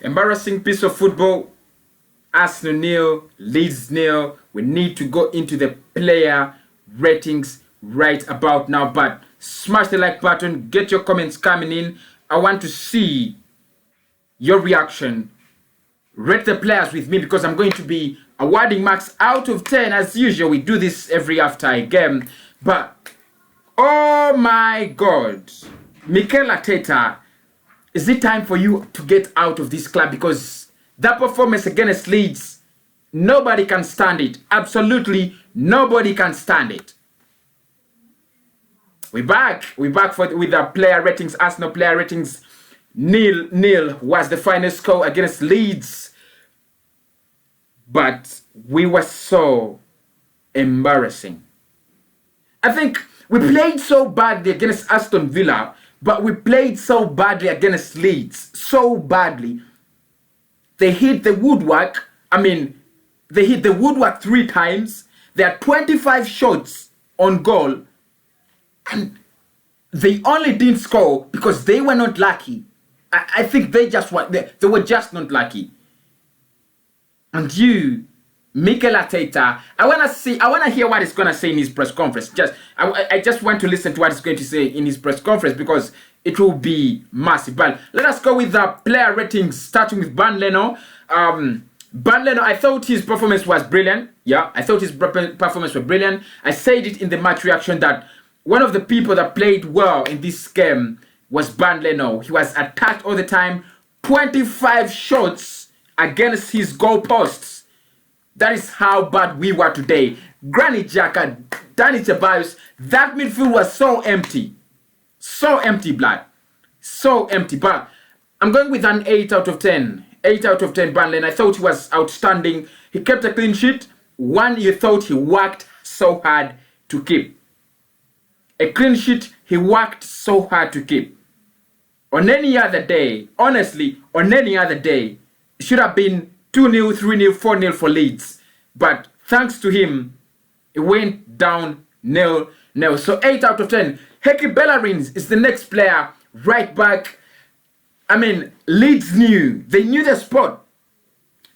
Embarrassing piece of football. Arsenal nil, Leeds nil. We need to go into the player ratings right about now. But smash the like button. Get your comments coming in. I want to see your reaction. Rate the players with me because I'm going to be awarding marks out of 10 as usual. We do this every after a game. But oh my God, Mikel Arteta, is it time for you to get out of this club? Because that performance against Leeds, nobody can stand it. Absolutely nobody can stand it. We're back with the player ratings. Arsenal player ratings. 0-0 was the final score against Leeds. But we were so embarrassing. I think we played so badly against Aston Villa, but we played so badly against Leeds. So badly. They hit the woodwork. I mean, they hit the woodwork 3 times. There are 25 shots on goal. And they only didn't score because they were not lucky. I think they were just not lucky. And you, Mikel Arteta, I want to hear what he's going to say in his press conference. I just want to listen to what he's going to say in his press conference because it will be massive. But let us go with the player ratings, starting with Bernd Leno. Bernd Leno, I thought his performance was brilliant. Yeah, I thought his performance was brilliant. I said it in the match reaction that one of the people that played well in this game was Bernd Leno. He was attacked all the time. 25 shots against his goalposts. That is how bad we were today. Granit Xhaka, Dani Ceballos, that midfield was so empty. So empty, blood. So empty. But I'm going with an 8 out of 10. 8 out of 10, Bernd Leno. I thought he was outstanding. He kept a clean sheet. One you thought he worked so hard to keep. A clean sheet he worked so hard to keep. On any other day, honestly, on any other day, it should have been 2-0, 3-0, 4-0 for Leeds. But thanks to him, it went down 0-0. So 8 out of 10. Heki Bellerin is the next player, right back. I mean, Leeds knew. They knew the spot.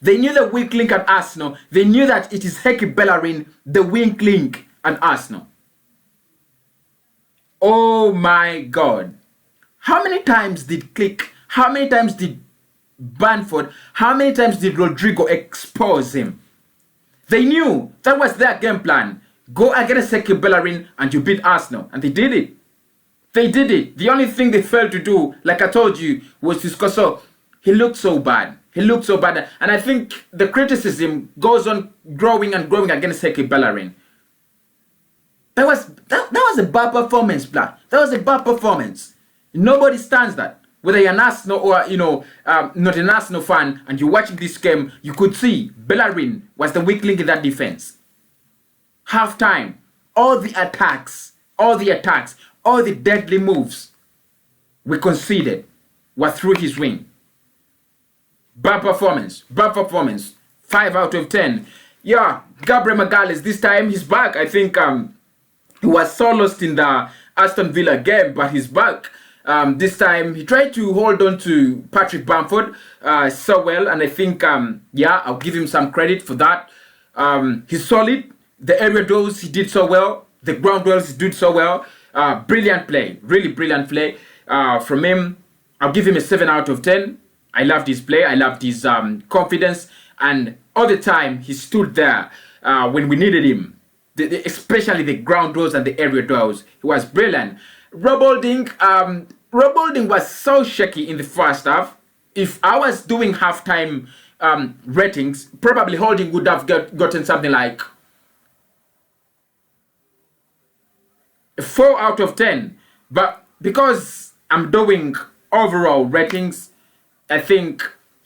They knew the weak link at Arsenal. They knew that it is Heki Bellerin, the weak link at Arsenal. Oh my God. How many times did Click, how many times did Bamford, how many times did Rodrigo expose him? They knew that was their game plan. Go against Heki Bellerin and you beat Arsenal. And they did it. They did it. The only thing they failed to do, like I told you, was to score. So he looked so bad. He looked so bad. And I think the criticism goes on growing and growing against Heki Bellerin. That was a bad performance, Black. That was a bad performance. Nobody stands that. Whether you're an Arsenal or, not an Arsenal fan and you're watching this game, you could see Bellerin was the weak link in that defense. Half time, all the attacks, all the deadly moves we conceded were through his wing. Bad performance. 5 out of 10. Yeah, Gabriel Magalhaes, this time he's back. I think he was so lost in the Aston Villa game, but he's back. This time he tried to hold on to Patrick Bamford so well, and I think I'll give him some credit for that. He's solid. The area duels he did so well. The ground duels he did so well. Brilliant play, really brilliant play from him. I'll give him a 7 out of 10. I loved his play. I loved his confidence, and all the time he stood there when we needed him. Especially the ground duels and the area duels. He was brilliant. Rob Holding was so shaky in the first half. If I was doing halftime ratings, probably Holding would have gotten something like a 4 out of 10. But because I'm doing overall ratings, I think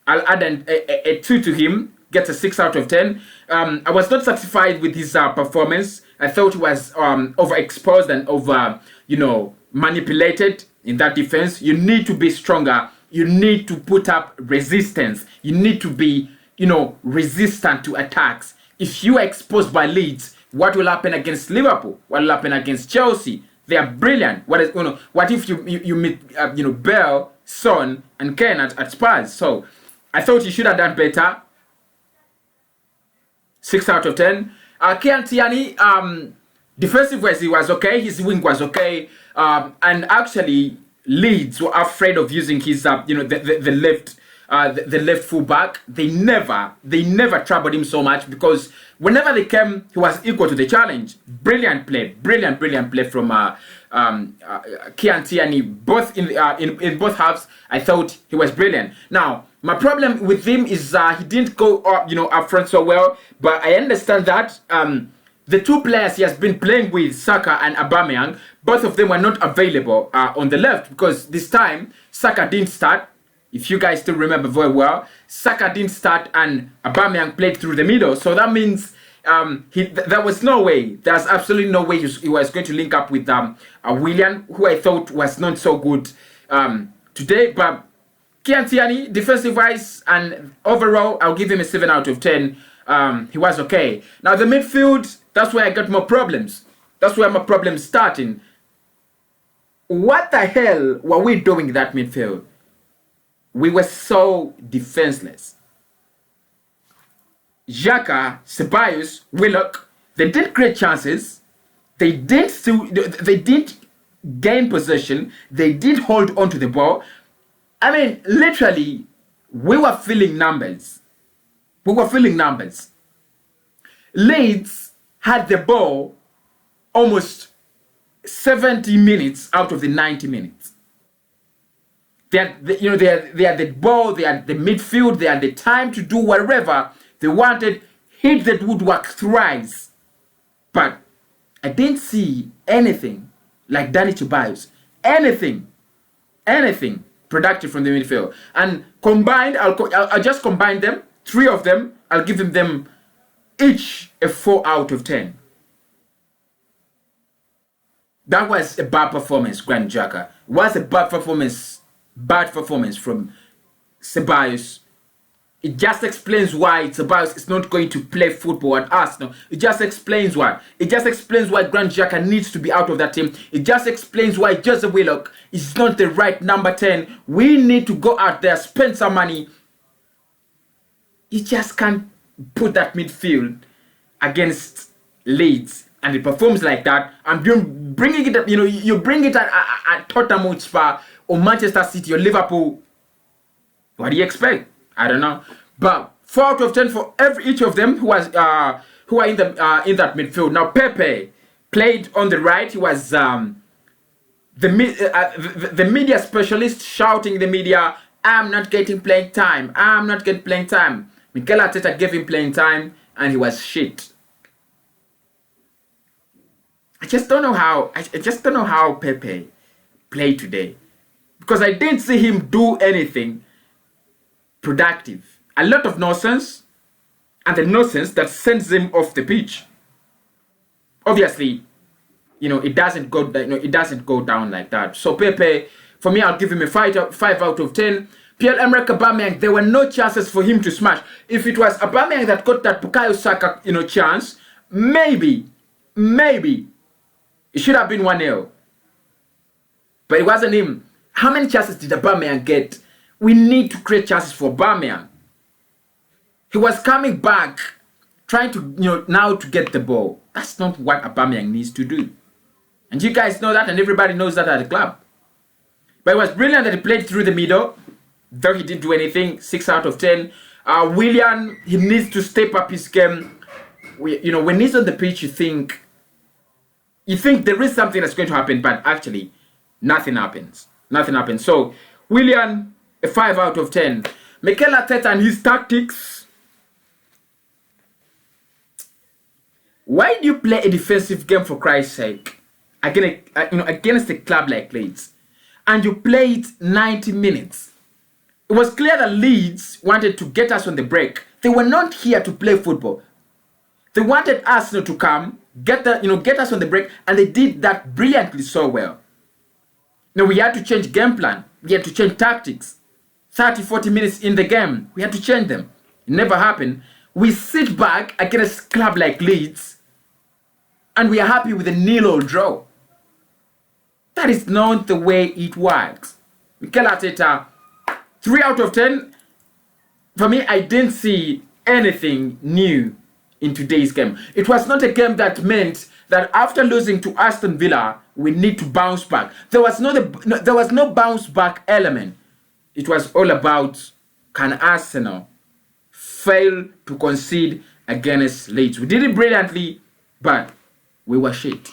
I'll add a 2 to him. Gets a 6 out of 10. I was not satisfied with his performance. I thought he was overexposed and over, manipulated in that defense. You need to be stronger. You need to put up resistance. You need to be, resistant to attacks. If you are exposed by Leeds, what will happen against Liverpool? What will happen against Chelsea? They are brilliant. What if you meet, Bell, Son, and Kane at Spurs? So I thought he should have done better. 6 out of 10. Kian Tierney, defensive-wise, he was okay. His wing was okay. And actually, Leeds were afraid of using his, the left fullback. They never troubled him so much because whenever they came, he was equal to the challenge. Brilliant play from Kian Tierney. Both in both halves, I thought he was brilliant. Now, my problem with him is he didn't go up front so well. But I understand that the two players he has been playing with, Saka and Aubameyang, both of them were not available on the left because this time Saka didn't start. If you guys still remember very well, Saka didn't start and Aubameyang played through the middle. So that means there was no way. There's absolutely no way he was going to link up with Willian, who I thought was not so good today. But Kian Tierney, defensive-wise and overall, I'll give him a 7 out of 10. He was okay. Now, the midfield, that's where I got more problems. That's where my problems starting. What the hell were we doing in that midfield? We were so defenseless. Xhaka, Ceballos, Willock, they didn't create chances. They didn't gain possession. They did hold on to the ball. I mean, literally, we were filling numbers. Leeds had the ball almost 70 minutes out of the 90 minutes. They had the ball, they had the midfield, they had the time to do whatever they wanted, hit the woodwork thrice. But I didn't see anything like Danny Ceballos. Anything productive from the midfield. And combined, I'll just combine them. 3 of them, I'll give them each a 4 out of 10. That was a bad performance, Granit Xhaka. It was a bad performance from Ceballos. It just explains why Ceballos is not going to play football at Arsenal. It just explains why. It just explains why Granit Xhaka needs to be out of that team. It just explains why Jose Willock is not the right number 10. We need to go out there, spend some money. You just can't put that midfield against Leeds and it performs like that. And you're bringing it up, you bring it at Tottenham Hotspur or Manchester City or Liverpool. What do you expect? I don't know. But 4 out of 10 for each of them who are in that midfield. Now Pepe played on the right. He was the media specialist shouting in the media, I'm not getting playing time. I'm not getting playing time. Mikel Arteta gave him playing time and he was shit. I just don't know how Pepe played today. Because I didn't see him do anything productive. A lot of nonsense, and the nonsense that sends him off the pitch. Obviously, it doesn't go down like that. So Pepe, for me, I'll give him a 5 out of 10. Pierre-Emerick Aubameyang, there were no chances for him to smash. If it was Aubameyang that got that Bukayo Saka, chance, maybe it should have been 1-0. But it wasn't him. How many chances did Aubameyang get? We need to create chances for Aubameyang. He was coming back, trying to, now to get the ball. That's not what Aubameyang needs to do. And you guys know that, and everybody knows that at the club. But it was brilliant that he played through the middle, though he didn't do anything. 6 out of 10. Willian, he needs to step up his game. When he's on the pitch, you think there is something that's going to happen, but actually, nothing happens. So, Willian, a 5 out of 10. Mikel Arteta and his tactics. Why do you play a defensive game, for Christ's sake, against a club like Leeds? And you played 90 minutes. It was clear that Leeds wanted to get us on the break. They were not here to play football. They wanted Arsenal to come, get us on the break, and they did that brilliantly so well. Now we had to change game plan. We had to change tactics. 30, 40 minutes in the game, we had to change them. It never happened. We sit back against a club like Leeds, and we are happy with a 0-0 draw. That is not the way it works. Mikel Arteta, 3 out of 10. For me, I didn't see anything new in today's game. It was not a game that meant that after losing to Aston Villa, we need to bounce back. There was no bounce back element. It was all about, can Arsenal fail to concede against Leeds? We did it brilliantly, but we were shit.